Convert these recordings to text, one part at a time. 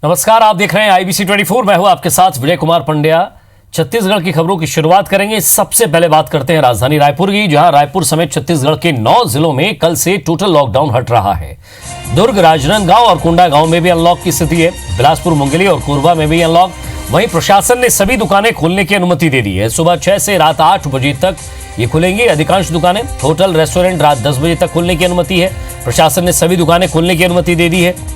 नमस्कार, आप देख रहे हैं IBC 24। मैं हूं आपके साथ विजय कुमार पंड्या। छत्तीसगढ़ की खबरों की शुरुआत करेंगे। सबसे पहले बात करते हैं राजधानी रायपुर की, जहां रायपुर समेत छत्तीसगढ़ के 9 जिलों में कल से टोटल लॉकडाउन हट रहा है। दुर्ग, राजनांदगांव और कोंडागांव में भी अनलॉक की स्थिति है। बिलासपुर, मुंगेली और कोरबा में भी अनलॉक। वहीं प्रशासन ने सभी दुकानें खोलने की अनुमति दे दी है। सुबह 6 से रात 8 बजे तक ये खुलेंगी अधिकांश दुकानें। होटल, रेस्टोरेंट रात 10 बजे तक खोलने की अनुमति है। प्रशासन ने सभी दुकानें खोलने की अनुमति दे दी है।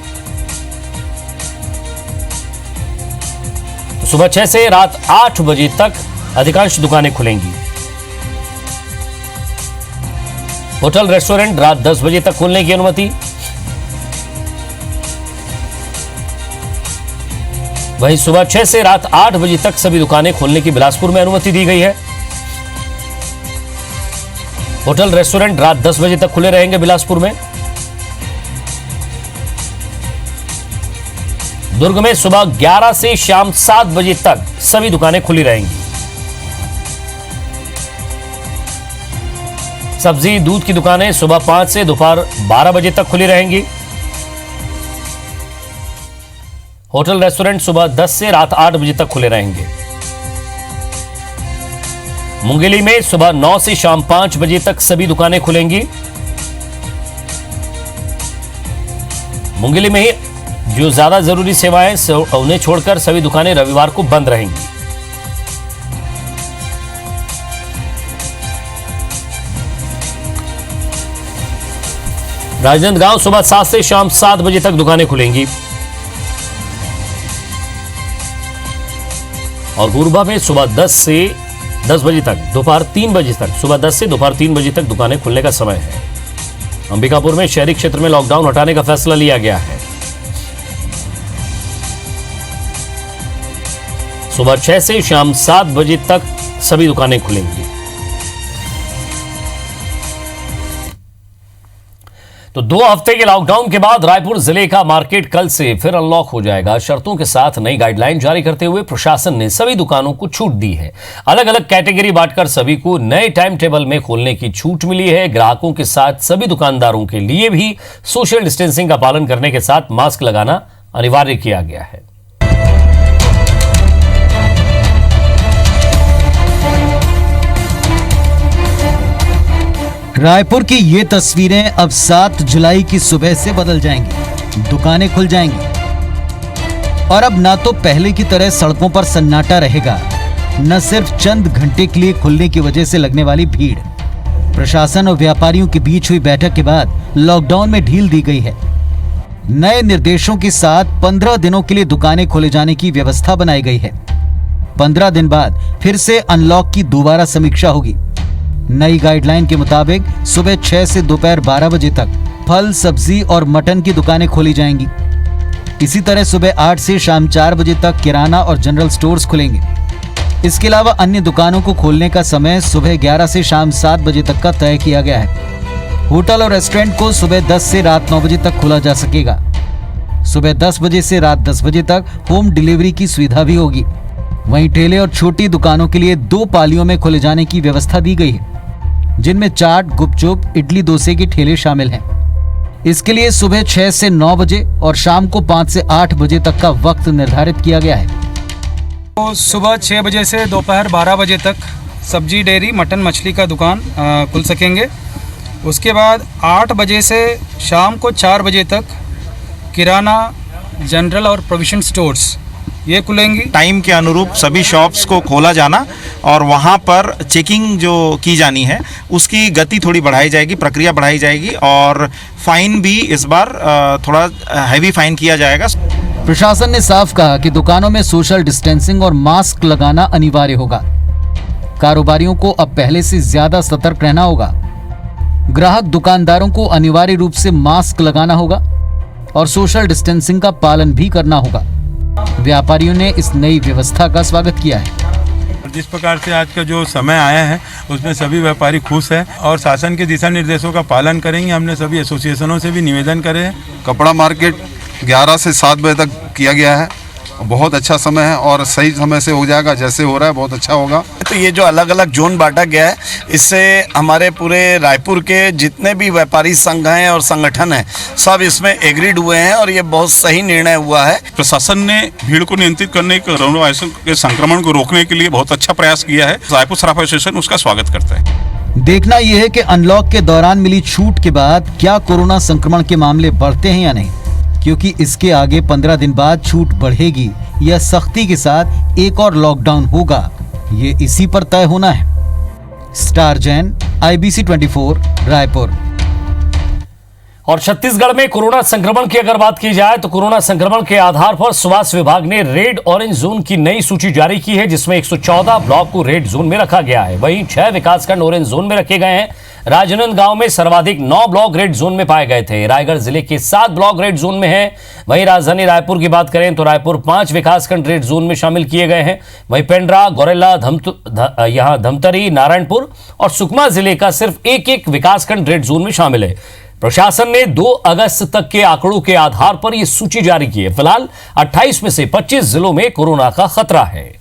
सुबह 6 से रात 8 बजे तक अधिकांश दुकानें खुलेंगी। होटल, रेस्टोरेंट रात 10 बजे तक खोलने की अनुमति। वहीं सुबह 6 से रात 8 बजे तक सभी दुकानें खोलने की बिलासपुर में अनुमति दी गई है। होटल, रेस्टोरेंट रात 10 बजे तक खुले रहेंगे बिलासपुर में। दुर्ग में सुबह 11 से शाम 7 बजे तक सभी दुकानें खुली रहेंगी। सब्जी, दूध की दुकानें सुबह 5 से दोपहर 12 बजे तक खुली रहेंगी। होटल, रेस्टोरेंट सुबह 10 से रात 8 बजे तक खुले रहेंगे। मुंगेली में सुबह 9 से शाम 5 बजे तक सभी दुकानें खुलेंगी। मुंगेली में ही जो ज्यादा जरूरी सेवाएं उन्हें छोड़कर सभी दुकानें रविवार को बंद रहेंगी। राजनांदगांव सुबह 7 से शाम 7 बजे तक दुकानें खुलेंगी। और कोरबा में सुबह 10 से 10 बजे तक दोपहर 3 बजे तक सुबह 10 से दोपहर 3 बजे तक दुकानें खुलने का समय है। अंबिकापुर में शहरी क्षेत्र में लॉकडाउन हटाने का फैसला लिया गया है। सुबह 6 से शाम 7 बजे तक सभी दुकानें खुलेंगी। तो 2 हफ्ते के लॉकडाउन के बाद रायपुर जिले का मार्केट कल से फिर अनलॉक हो जाएगा। शर्तों के साथ नई गाइडलाइन जारी करते हुए प्रशासन ने सभी दुकानों को छूट दी है। अलग अलग कैटेगरी बांटकर सभी को नए टाइम टेबल में खोलने की छूट मिली है। ग्राहकों के साथ सभी दुकानदारों के लिए भी सोशल डिस्टेंसिंग का पालन करने के साथ मास्क लगाना अनिवार्य किया गया है। रायपुर की ये तस्वीरें अब 7 जुलाई की सुबह से बदल जाएंगी। दुकानें खुल जाएंगी और अब ना तो पहले की तरह सड़कों पर सन्नाटा रहेगा, न सिर्फ चंद घंटे के लिए खुलने की वजह से लगने वाली भीड़। प्रशासन और व्यापारियों के बीच हुई बैठक के बाद लॉकडाउन में ढील दी गई है। नए निर्देशों के साथ 15 दिनों के लिए दुकानें खोले जाने की व्यवस्था बनाई गई है। 15 दिन बाद फिर से अनलॉक की दोबारा समीक्षा होगी। नई गाइडलाइन के मुताबिक सुबह 6 से दोपहर 12 बजे तक फल, सब्जी और मटन की दुकानें खोली जाएंगी। इसी तरह सुबह 8 से शाम 4 बजे तक किराना और जनरल स्टोर्स खुलेंगे। इसके अलावा अन्य दुकानों को खोलने का समय सुबह 11 से शाम 7 बजे तक का तय किया गया है। होटल और रेस्टोरेंट को सुबह 10 से रात 9 बजे तक खोला जा सकेगा। सुबह 10 बजे से रात 10 बजे तक होम डिलीवरी की सुविधा भी होगी। वहीं ठेले और छोटी दुकानों के लिए 2 पालियों में खोले जाने की व्यवस्था दी गई है, जिनमें चाट, गुपचुप, इडली, डोसे के ठेले शामिल हैं। इसके लिए सुबह 6 से 9 बजे और शाम को 5 से 8 बजे तक का वक्त निर्धारित किया गया है। तो सुबह 6 बजे से दोपहर 12 बजे तक सब्जी, डेयरी, मटन, मछली का दुकान खुल सकेंगे। उसके बाद 8 बजे से शाम को 4 बजे तक किराना, जनरल और प्रोविजन स्टोर्स ये खुलेंगी। टाइम के अनुरूप सभी शॉप्स को खोला जाना और वहाँ पर चेकिंग जो की जानी है उसकी गति थोड़ी बढ़ाई जाएगी, प्रक्रिया बढ़ाई जाएगी और फाइन भी इस बार थोड़ा हैवी फाइन किया जाएगा। प्रशासन ने साफ कहा कि दुकानों में सोशल डिस्टेंसिंग और मास्क लगाना अनिवार्य होगा। कारोबारियों को अब पहले से ज्यादा सतर्क रहना होगा। ग्राहक दुकानदारों को अनिवार्य रूप से मास्क लगाना होगा और सोशल डिस्टेंसिंग का पालन भी करना होगा। व्यापारियों ने इस नई व्यवस्था का स्वागत किया है। जिस प्रकार से आज का जो समय आया है उसमें सभी व्यापारी खुश हैं और शासन के दिशा निर्देशों का पालन करेंगे। हमने सभी एसोसिएशनों से भी निवेदन करे हैं। कपड़ा मार्केट 11 से 7 बजे तक किया गया है बहुत अच्छा समय है और सही समय से हो जाएगा, जैसे हो रहा है बहुत अच्छा होगा। तो ये जो अलग अलग जोन बांटा गया है, इससे हमारे पूरे रायपुर के जितने भी व्यापारी संघ हैं और संगठन हैं, सब इसमें एग्रीड हुए हैं और ये बहुत सही निर्णय हुआ है। प्रशासन ने भीड़ को नियंत्रित करने, कोरोना वायरस के संक्रमण को रोकने के लिए बहुत अच्छा प्रयास किया है। रायपुर सराफा एसोसिएशन उसका स्वागत करता है। देखना यह है कि अनलॉक के दौरान मिली छूट के बाद क्या कोरोना संक्रमण के मामले बढ़ते हैं या नहीं, क्योंकि इसके आगे 15 दिन बाद छूट बढ़ेगी या सख्ती के साथ एक और लॉकडाउन होगा, ये इसी पर तय होना है। Star Jain, IBC 24, Raipur. और छत्तीसगढ़ में कोरोना संक्रमण की अगर बात की जाए तो कोरोना संक्रमण के आधार पर स्वास्थ्य विभाग ने रेड ऑरेंज जोन की नई सूची जारी की है, जिसमें 114 ब्लॉक को रेड जोन में रखा गया है। वहीं 6 विकासखंड ऑरेंज जोन में रखे गए हैं। राजनांदगांव में सर्वाधिक 9 ब्लॉक रेड जोन में पाए गए थे। रायगढ़ जिले के 7 ब्लॉक रेड जोन में हैं। वहीं राजधानी रायपुर की बात करें तो रायपुर 5 विकासखंड रेड जोन में शामिल किए गए हैं। वहीं पेंड्रा, गौरेला, धमतरी, नारायणपुर और सुकमा जिले का सिर्फ एक विकासखंड रेड जोन में शामिल है। प्रशासन ने 2 अगस्त तक के आंकड़ों के आधार पर यह सूची जारी की है। फिलहाल 28 में से 25 जिलों में कोरोना का खतरा है।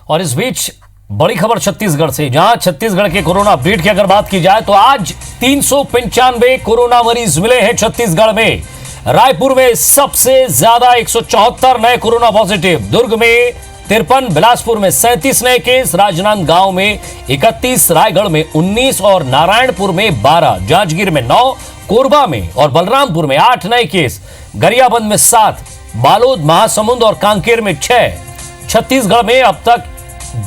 और इस बीच बड़ी खबर छत्तीसगढ़ से, जहां छत्तीसगढ़ के कोरोना अपडेट की अगर बात की जाए तो आज 395 कोरोना मरीज मिले हैं छत्तीसगढ़ में। रायपुर में सबसे ज्यादा 174 नए कोरोना पॉजिटिव, दुर्ग में 53, बिलासपुर में 37 नए केस, राजनांदगांव में 31, रायगढ़ में 19 और नारायणपुर में 12, जांजगीर में 9, कोरबा में और बलरामपुर में 8 नए केस, गरियाबंद में 7, बालोद, महासमुंद और कांकेर में 6। छत्तीसगढ़ में अब तक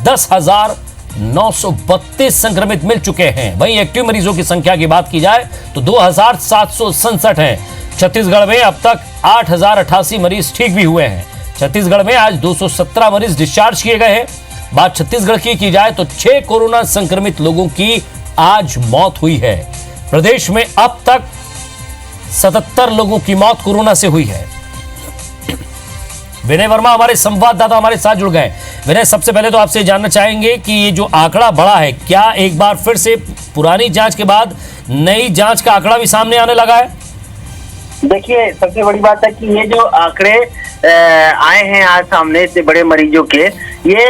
10,932 संक्रमित मिल चुके हैं। वहीं एक्टिव मरीजों की संख्या की बात की जाए तो 2,767 हैं। छत्तीसगढ़ में अब तक 8,088 मरीज ठीक भी हुए हैं। छत्तीसगढ़ में आज 217 मरीज डिस्चार्ज किए गए हैं। बात छत्तीसगढ़ की जाए तो 6 कोरोना संक्रमित लोगों की आज मौत हुई है। प्रदेश में अब तक 77 लोगों की मौत कोरोना से हुई है। विनय वर्मा हमारे संवाददाता हमारे साथ जुड़ गए। विनय, सबसे पहले तो आपसे जानना चाहेंगे कि ये जो आंकड़ा बढ़ा है, क्या एक बार फिर से पुरानी जांच के बाद नई जांच का आंकड़ा भी सामने आने लगा है? देखिए, सबसे बड़ी बात है कि ये जो आंकड़े आए हैं आज सामने इतने बड़े मरीजों के, ये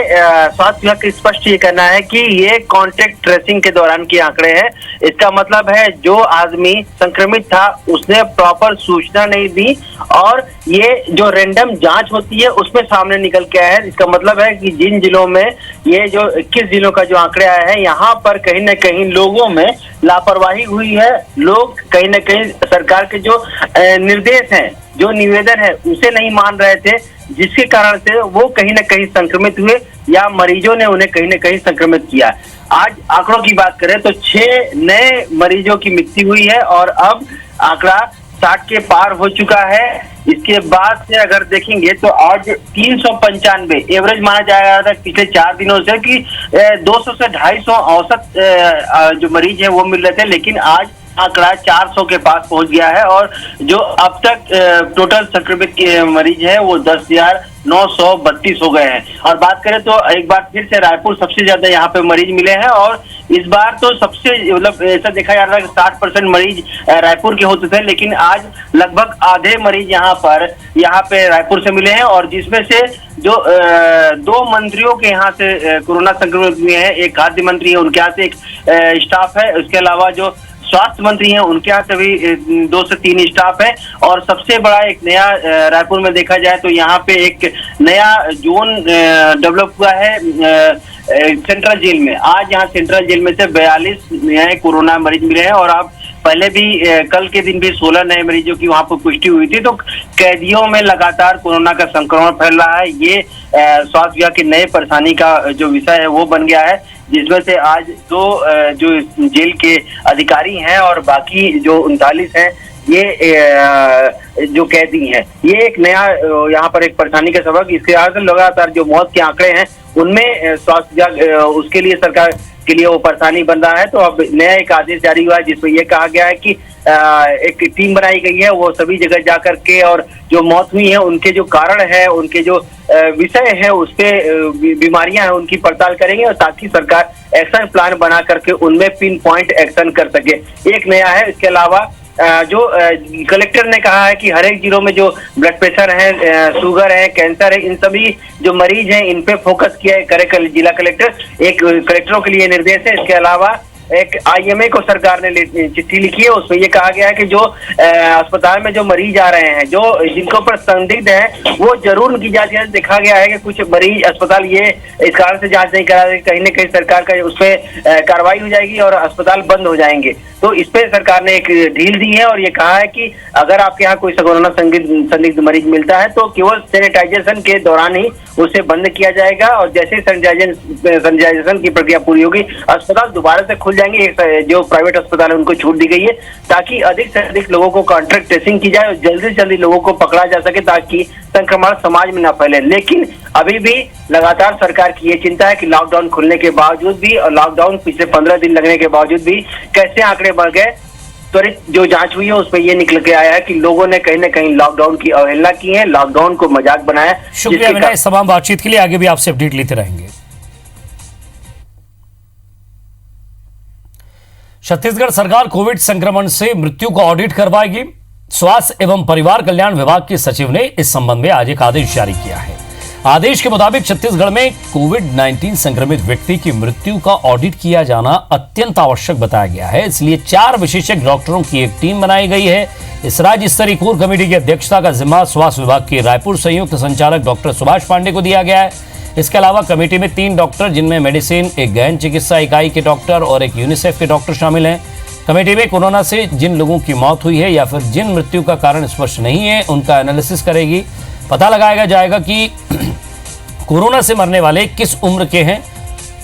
स्वास्थ्य विभाग का स्पष्ट ये कहना है कि ये कॉन्टेक्ट ट्रेसिंग के दौरान के आंकड़े हैं। इसका मतलब है जो आदमी संक्रमित था उसने प्रॉपर सूचना नहीं दी और ये जो रैंडम जांच होती है उसमें सामने निकल के आया है। इसका मतलब है कि जिन जिलों में ये जो 21 जिलों का जो आंकड़े आए हैं, यहाँ पर कहीं ना कहीं लोगों में लापरवाही हुई है। लोग कहीं ना कहीं सरकार के जो निर्देश हैं, जो निवेदन है, उसे नहीं मान रहे थे, जिसके कारण से वो कहीं ना कहीं संक्रमित हुए या मरीजों ने उन्हें कहीं ना कहीं संक्रमित किया। आज आंकड़ों की बात करें तो 6 नए मरीजों की मृत्यु हुई है और अब आंकड़ा 60 के पार हो चुका है। इसके बाद से अगर देखेंगे तो आज 395 एवरेज माना जा रहा था पिछले 4 दिनों से कि 200 से 250 औसत जो मरीज है वो मिल रहे थे, लेकिन आज आंकड़ा 400 के पास पहुंच गया है और जो अब तक टोटल संक्रमित मरीज है वो 10,932 हो गए हैं। और बात करें तो एक बार फिर से रायपुर सबसे ज्यादा यहाँ पे मरीज मिले हैं और इस बार तो सबसे मतलब ऐसा देखा जा रहा है कि 60% मरीज रायपुर के होते थे, लेकिन आज लगभग आधे मरीज यहाँ पे रायपुर से मिले हैं और जिसमें से जो 2 मंत्रियों के यहाँ से कोरोना संक्रमित हुए हैं, एक खाद्य मंत्री है उनके यहाँ से एक स्टाफ है, उसके अलावा जो स्वास्थ्य मंत्री हैं उनके यहाँ से भी 2 से 3 स्टाफ है। और सबसे बड़ा एक नया रायपुर में देखा जाए तो यहाँ पे एक नया जोन डेवलप हुआ है सेंट्रल जेल में। आज यहाँ सेंट्रल जेल में से 42 नए कोरोना मरीज मिले हैं और आप पहले भी कल के दिन भी 16 नए मरीजों की वहां पर पुष्टि हुई थी। तो कैदियों में लगातार कोरोना का संक्रमण फैल रहा है। ये स्वास्थ्य विभाग की नए परेशानी का जो विषय है वो बन गया है, जिसमें से आज 2 जो जेल के अधिकारी हैं और बाकी जो 39 हैं ये जो कैदी हैं, ये एक नया यहाँ पर एक परेशानी का सबक। इसके आगे लगातार जो मौत के आंकड़े हैं उनमें स्वास्थ्य विभाग उसके लिए सरकार के लिए वो परेशानी बन रहा है। तो अब नया एक आदेश जारी हुआ है जिसमें यह कहा गया है कि एक टीम बनाई गई है, वो सभी जगह जाकर के और जो मौत हुई है उनके जो कारण है, उनके जो विषय है, उस पे बीमारियां हैं उनकी पड़ताल करेंगे और ताकि सरकार एक्शन प्लान बना करके उनमें पिन पॉइंट एक्शन कर सके। एक नया है। इसके अलावा जो कलेक्टर ने कहा है कि हर एक जिलों में जो ब्लड प्रेशर है, शुगर है, कैंसर है, इन सभी जो मरीज हैं इन पे फोकस किया करे जिला कलेक्टर। एक कलेक्टरों के लिए निर्देश है। इसके अलावा एक IMA को सरकार ने चिट्ठी लिखी है, उसमें ये कहा गया है कि जो अस्पताल में जो मरीज आ रहे हैं, जो जिनके ऊपर संदिग्ध है, वो जरूर उनकी जांच करें। देखा गया है कि कुछ मरीज अस्पताल ये इस कारण से जांच नहीं करा रहे, कहीं न कहीं सरकार का उस पर कार्रवाई हो जाएगी और अस्पताल बंद हो जाएंगे। तो इस पे सरकार ने एक ढील दी है और ये कहा है कि अगर आपके यहाँ कोई कोरोना संदिग्ध मरीज मिलता है तो केवल सैनिटाइजेशन के दौरान ही उसे बंद किया जाएगा और जैसे सैनिटाइजेशन की प्रक्रिया पूरी होगी अस्पताल दोबारा से खुल जाएंगे। जो प्राइवेट अस्पताल है उनको छूट दी गई है ताकि अधिक से अधिक लोगों को कॉन्ट्रैक्ट ट्रेसिंग की जाए और जल्दी से जल्दी लोगों को पकड़ा जा सके ताकि संक्रमण समाज में न फैले। लेकिन अभी भी लगातार सरकार की ये चिंता है कि लॉकडाउन खुलने के बावजूद भी और लॉकडाउन पिछले 15 दिन लगने के बावजूद भी कैसे आंकड़े बढ़ गए। त्वरित जो जांच हुई है उसमें ये निकल के आया है कि लोगों ने कहीं न कहीं लॉकडाउन की अवहेलना की है, लॉकडाउन को मजाक बनाया। शुक्रिया विनय, इस तमाम बातचीत के लिए आगे भी आपसे अपडेट लेते रहेंगे। छत्तीसगढ़ सरकार कोविड संक्रमण से मृत्यु को ऑडिट करवाएगी। स्वास्थ्य एवं परिवार कल्याण विभाग के सचिव ने इस संबंध में आज एक आदेश जारी किया है। आदेश के मुताबिक छत्तीसगढ़ में कोविड-19 संक्रमित व्यक्ति की मृत्यु का ऑडिट किया जाना अत्यंत आवश्यक बताया गया है। इसलिए 4 विशेषज्ञ डॉक्टरों की एक टीम बनाई गई है। इस राज्य स्तरीय कोर कमेटी की अध्यक्षता का जिम्मा स्वास्थ्य विभाग के रायपुर संयुक्त संचालक डॉक्टर सुभाष पांडे को दिया गया है। इसके अलावा कमेटी में 3 डॉक्टर, जिनमें मेडिसिन, एक गहन चिकित्सा इकाई के डॉक्टर और एक यूनिसेफ के डॉक्टर शामिल हैं। कमेटी में कोरोना से जिन लोगों की मौत हुई है या फिर जिन मृत्यु का कारण स्पष्ट नहीं है उनका एनालिसिस करेगी। पता लगाया जाएगा कि कोरोना से मरने वाले किस उम्र के हैं,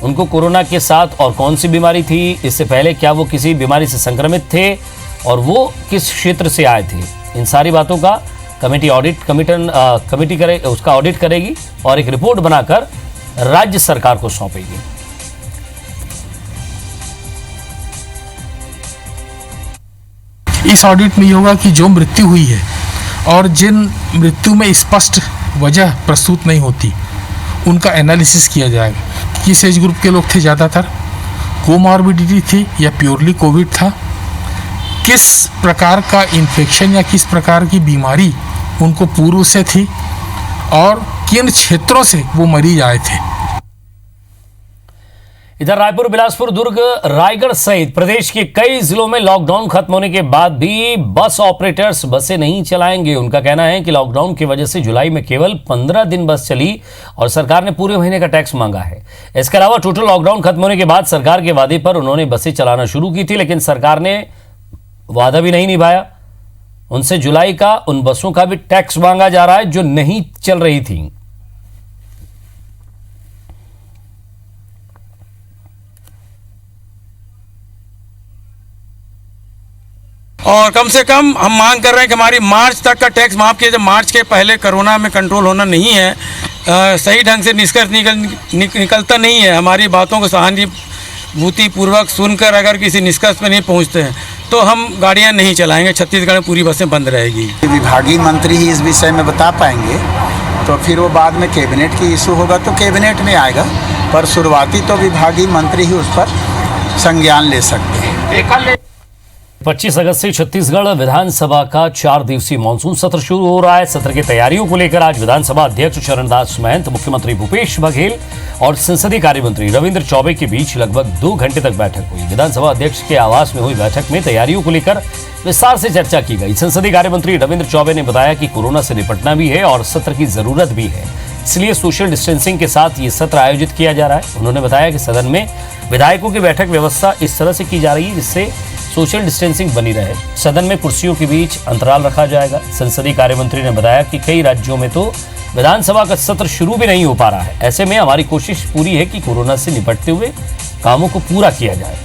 उनको कोरोना के साथ और कौन सी बीमारी थी, इससे पहले क्या वो किसी बीमारी से संक्रमित थे और वो किस क्षेत्र से आए थे। इन सारी बातों का कमेटी उसका ऑडिट करेगी और एक रिपोर्ट बनाकर राज्य सरकार को सौंपेगी। इस ऑडिट में ये होगा कि जो मृत्यु हुई है और जिन मृत्यु में स्पष्ट वजह प्रस्तुत नहीं होती उनका एनालिसिस किया जाएगा। किस एज ग्रुप के लोग थे ज़्यादातर, कोमॉर्बिडिटी थी या प्योरली कोविड था, किस प्रकार का इन्फेक्शन या किस प्रकार की बीमारी उनको पूर्व से थी और किन क्षेत्रों से वो मरीज आए थे। इधर रायपुर, बिलासपुर, दुर्ग, रायगढ़ सहित प्रदेश के कई जिलों में लॉकडाउन खत्म होने के बाद भी बस ऑपरेटर्स बसें नहीं चलाएंगे। उनका कहना है कि लॉकडाउन की वजह से जुलाई में केवल 15 दिन बस चली और सरकार ने पूरे महीने का टैक्स मांगा है। इसके अलावा टोटल लॉकडाउन खत्म होने के बाद सरकार के वादे पर उन्होंने बसें चलाना शुरू की थी, लेकिन सरकार ने वादा भी नहीं निभाया। उनसे जुलाई का उन बसों का भी टैक्स मांगा जा रहा है जो नहीं चल रही थी। और कम से कम हम मांग कर रहे हैं कि हमारी मार्च तक का टैक्स माफ़ किया जाए। मार्च के पहले कोरोना में कंट्रोल होना नहीं है, सही ढंग से निष्कर्ष निकलता नहीं है। हमारी बातों को सहानुभूति पूर्वक सुनकर अगर किसी निष्कर्ष पर नहीं पहुंचते हैं तो हम गाड़ियां नहीं चलाएंगे। छत्तीसगढ़ में पूरी बसें बंद रहेगी। विभागीय मंत्री ही इस विषय में बता पाएंगे तो फिर वो बाद में कैबिनेट की इशू होगा तो कैबिनेट में आएगा, पर शुरुआती तो विभागीय मंत्री ही उस पर संज्ञान ले सकते हैं। 25 अगस्त से छत्तीसगढ़ विधानसभा का 4 दिवसीय मानसून सत्र शुरू हो रहा है। सत्र की तैयारियों को लेकर आज विधानसभा अध्यक्ष चरणदास महंत, मुख्यमंत्री भूपेश बघेल और संसदीय कार्य मंत्री रविंद्र चौबे के बीच लगभग 2 घंटे तक बैठक हुई। विधानसभा अध्यक्ष के आवास में हुई बैठक में तैयारियों को लेकर विस्तार से चर्चा की गई। संसदीय कार्य मंत्री रविंद्र चौबे ने बताया कि कोरोना से निपटना भी है और सत्र की जरूरत भी है, इसलिए सोशल डिस्टेंसिंग के साथ ये सत्र आयोजित किया जा रहा है। उन्होंने बताया कि सदन में विधायकों की बैठक व्यवस्था इस तरह से की जा रही है जिससे सोशल डिस्टेंसिंग बनी रहे। सदन में कुर्सियों के बीच अंतराल रखा जाएगा। संसदीय कार्य मंत्री ने बताया कि कई राज्यों में तो विधानसभा का सत्र शुरू भी नहीं हो पा रहा है। ऐसे में हमारी कोशिश पूरी है कि कोरोना से निपटते हुए कामों को पूरा किया जाए।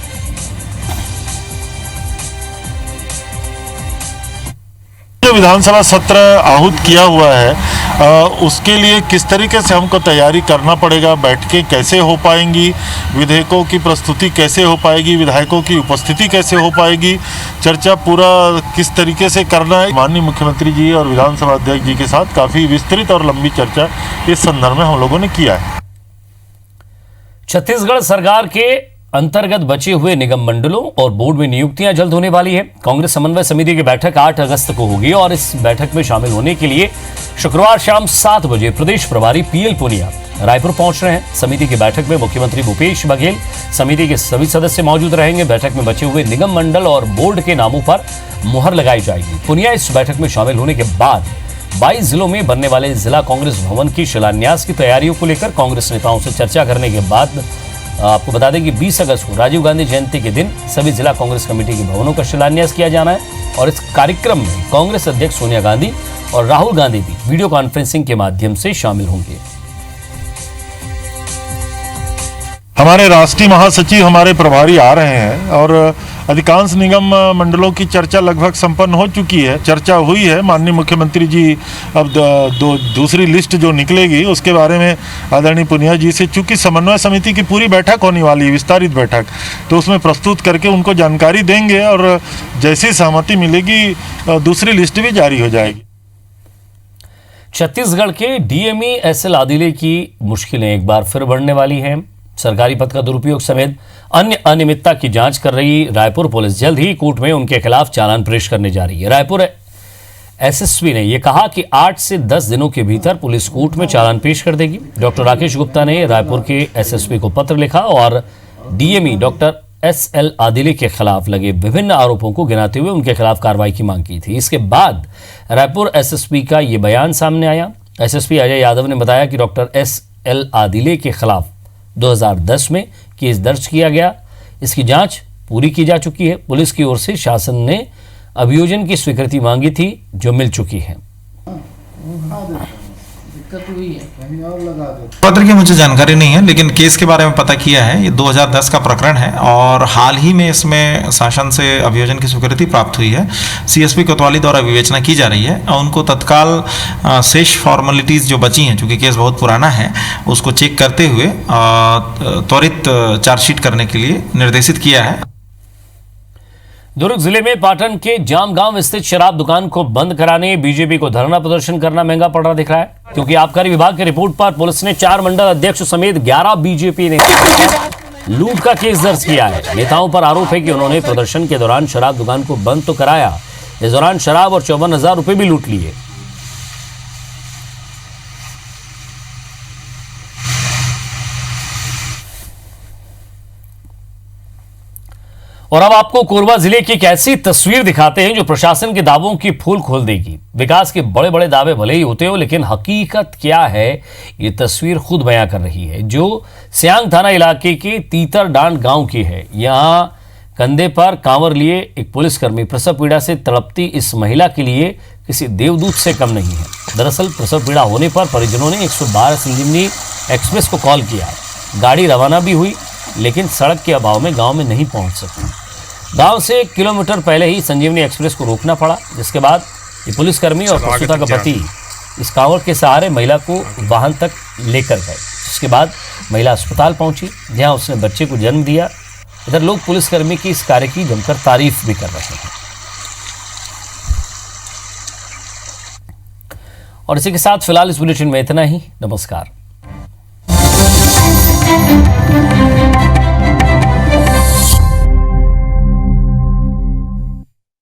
जो विधानसभा सत्र आहूत किया हुआ है उसके लिए किस तरीके से हमको तैयारी करना पड़ेगा, बैठकें कैसे हो पाएंगी, विधेयकों की प्रस्तुति कैसे हो पाएगी, विधायकों की उपस्थिति कैसे हो पाएगी, चर्चा पूरा किस तरीके से करना है। माननीय मुख्यमंत्री जी और विधानसभा अध्यक्ष जी के साथ काफ़ी विस्तृत और लंबी चर्चा इस संदर्भ में हम लोगों ने किया है। छत्तीसगढ़ सरकार के अंतर्गत बचे हुए निगम मंडलों और बोर्ड में नियुक्तियां जल्द होने वाली है। कांग्रेस समन्वय समिति की बैठक 8 अगस्त को होगी और इस बैठक में शामिल होने के लिए शुक्रवार शाम 7 बजे प्रदेश प्रभारी पीएल पुनिया रायपुर पहुंच रहे हैं। समिति की बैठक में मुख्यमंत्री भूपेश बघेल समिति के सभी सदस्य मौजूद रहेंगे। बैठक में बचे हुए निगम मंडल और बोर्ड के नामों पर मुहर लगाई जाएगी। पुनिया इस बैठक में शामिल होने के बाद 22 जिलों में बनने वाले जिला कांग्रेस भवन की शिलान्यास की तैयारियों को लेकर कांग्रेस नेताओं से चर्चा करने के बाद आपको बता दें कि 20 अगस्त को राजीव गांधी जयंती के दिन सभी जिला कांग्रेस कमेटी के भवनों का शिलान्यास किया जाना है और इस कार्यक्रम में कांग्रेस अध्यक्ष सोनिया गांधी और राहुल गांधी भी वीडियो कॉन्फ्रेंसिंग के माध्यम से शामिल होंगे। हमारे राष्ट्रीय महासचिव हमारे प्रभारी आ रहे हैं और अधिकांश निगम मंडलों की चर्चा लगभग संपन्न हो चुकी है। चर्चा हुई है, माननीय मुख्यमंत्री जी अब दूसरी लिस्ट जो निकलेगी उसके बारे में आदरणीय पुनिया जी से, चूंकि समन्वय समिति की पूरी बैठक होने वाली है, विस्तारित बैठक, तो उसमें प्रस्तुत करके उनको जानकारी देंगे और जैसी सहमति मिलेगी दूसरी लिस्ट भी जारी हो जाएगी। छत्तीसगढ़ के डीएमई एसएल आदिले की मुश्किलें एक बार फिर बढ़ने वाली हैं। सरकारी पद का दुरुपयोग समेत अन्य अनियमितता की जांच कर रही रायपुर पुलिस जल्द ही कोर्ट में उनके खिलाफ चालान पेश करने जा रही है। रायपुर एसएसपी ने यह कहा कि 8 से 10 दिनों के भीतर पुलिस कोर्ट में चालान पेश कर देगी। डॉक्टर राकेश गुप्ता ने रायपुर के एसएसपी को पत्र लिखा और डीएमई डॉक्टर एसएल आदिले के खिलाफ लगे विभिन्न आरोपों को गिनाते हुए उनके खिलाफ कार्रवाई की मांग की थी। इसके बाद रायपुर एसएसपी का यह बयान सामने आया। एसएसपी अजय यादव ने बताया कि डॉक्टर एसएल आदिले के खिलाफ 2010 में केस दर्ज किया गया। इसकी जांच पूरी की जा चुकी है। पुलिस की ओर से शासन ने अभियोजन की स्वीकृति मांगी थी जो मिल चुकी है। पत्र की मुझे जानकारी नहीं है, लेकिन केस के बारे में पता किया है। ये 2010 का प्रकरण है और हाल ही में इसमें शासन से अभियोजन की स्वीकृति प्राप्त हुई है। सीएसपी कोतवाली द्वारा विवेचना की जा रही है और उनको तत्काल शेष फॉर्मेलिटीज़ जो बची हैं, चूँकि केस बहुत पुराना है, उसको चेक करते हुए त्वरित चार्जशीट करने के लिए निर्देशित किया है। दुर्ग जिले में पाटन के जाम गांव स्थित शराब दुकान को बंद कराने बीजेपी को धरना प्रदर्शन करना महंगा पड़ रहा दिख रहा है, क्योंकि आबकारी विभाग की रिपोर्ट पर पुलिस ने 4 मंडल अध्यक्ष समेत 11 बीजेपी नेताओं पर लूट का केस दर्ज किया है। नेताओं पर आरोप है कि उन्होंने प्रदर्शन के दौरान शराब दुकान को बंद तो कराया, इस दौरान शराब और 54,000 रुपए भी लूट लिए। और अब आपको कोरबा जिले की एक ऐसी तस्वीर दिखाते हैं जो प्रशासन के दावों की पोल खोल देगी। विकास के बड़े बड़े दावे भले ही होते हो, लेकिन हकीकत क्या है ये तस्वीर खुद बयां कर रही है, जो सियांग थाना इलाके के तीतर डांड गांव की है। यहां कंधे पर कांवर लिए एक पुलिसकर्मी प्रसव पीड़ा से तड़पती इस महिला के लिए किसी देवदूत से कम नहीं है। दरअसल प्रसव पीड़ा होने पर परिजनों ने 112 संजीवनी एक्सप्रेस को कॉल किया। गाड़ी रवाना भी हुई, लेकिन सड़क के अभाव में गांव में नहीं पहुंच सकी। गांव से 1 किलोमीटर पहले ही संजीवनी एक्सप्रेस को रोकना पड़ा, जिसके बाद ये पुलिसकर्मी और प्रसूता का पति इस कांवड़ के सहारे महिला को वाहन तक लेकर गए। जिसके बाद महिला अस्पताल पहुंची, जहां उसने बच्चे को जन्म दिया। इधर लोग पुलिसकर्मी की इस कार्य की जमकर तारीफ भी कर रहे हैं। और इसी के साथ फिलहाल इस बुलेटिन में इतना ही। नमस्कार।